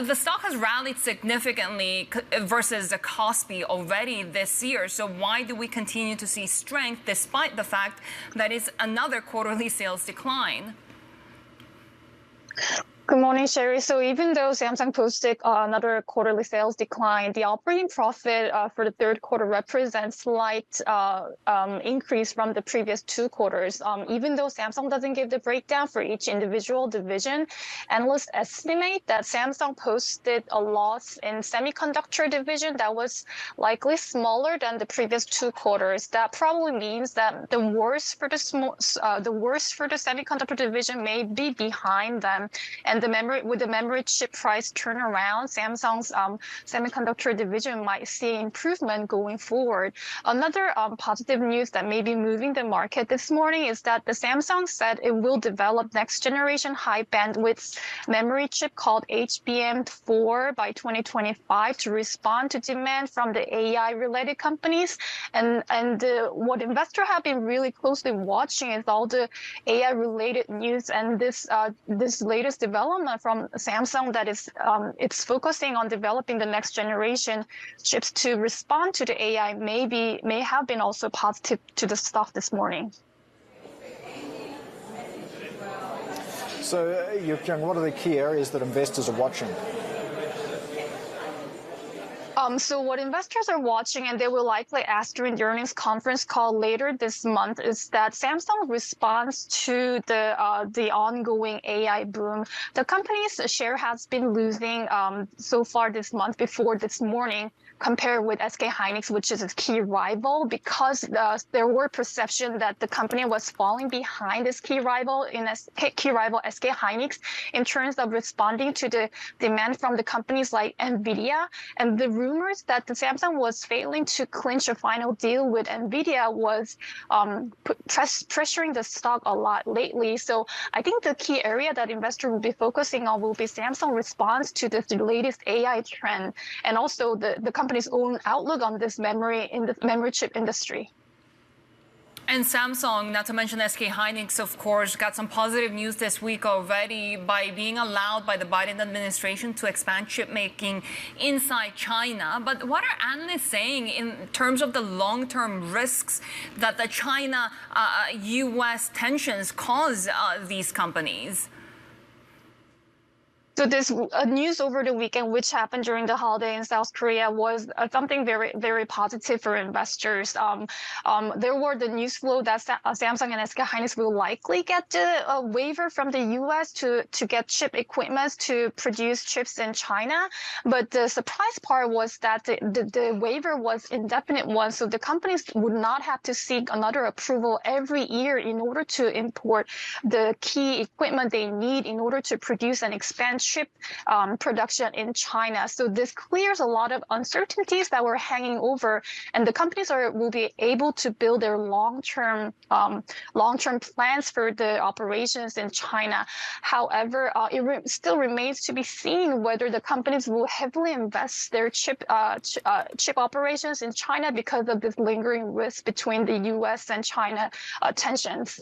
the stock has rallied significantly versus the Kospi already this year. So why do we continue to see strength despite the fact that it's another quarterly sales decline? Good morning, Sherry. So even though Samsung posted another quarterly sales decline, the operating profit for the third quarter represents slight increase from the previous 2 quarters. Even though Samsung doesn't give the breakdown for each individual division, analysts estimate that Samsung posted a loss in semiconductor division that was likely smaller than the previous 2 quarters. That probably means that the worst for the semiconductor division may be behind them. And with the memory chip price turnaround, Samsung's semiconductor division might see improvement going forward. Another positive news that may be moving the market this morning is that the Samsung said it will develop next generation high bandwidth memory chip called HBM4 by 2025 to respond to demand from the AI related companies. And what investors have been really closely watching is all the AI related news, and this latest development from Samsung that is it's focusing on developing the next generation chips to respond to the AI may have been also positive to the stock this morning. So, Youkyung, what are the key areas that investors are watching? So what investors are watching, and they will likely ask during the earnings conference call later this month, is that Samsung's response to the ongoing AI boom. The company's share has been losing so far this month before this morning, compared with SK Hynix, which is its key rival, because there were perceptions that the company was falling behind its key rival SK Hynix in terms of responding to the demand from the companies like NVIDIA. And the rumors that the Samsung was failing to clinch a final deal with NVIDIA was pressuring the stock a lot lately. So I think the key area that investors will be focusing on will be Samsung's response to the latest AI trend, and also the company's own outlook on this memory chip industry. And Samsung, not to mention SK Hynix, of course, got some positive news this week already by being allowed by the Biden administration to expand chip making inside China. But what are analysts saying in terms of the long-term risks that the China-U.S. tensions cause these companies? So this news over the weekend, which happened during the holiday in South Korea, was something very, very positive for investors. There were the news flow that Samsung and SK Hynix will likely get a waiver from the U.S. to get chip equipment to produce chips in China. But the surprise part was that the waiver was indefinite one, so the companies would not have to seek another approval every year in order to import the key equipment they need in order to produce and expand chip production in China. So this clears a lot of uncertainties that were hanging over, and the companies will be able to build their long-term plans for the operations in China. However, it still remains to be seen whether the companies will heavily invest their chip operations in China because of this lingering risk between the U.S. and China tensions.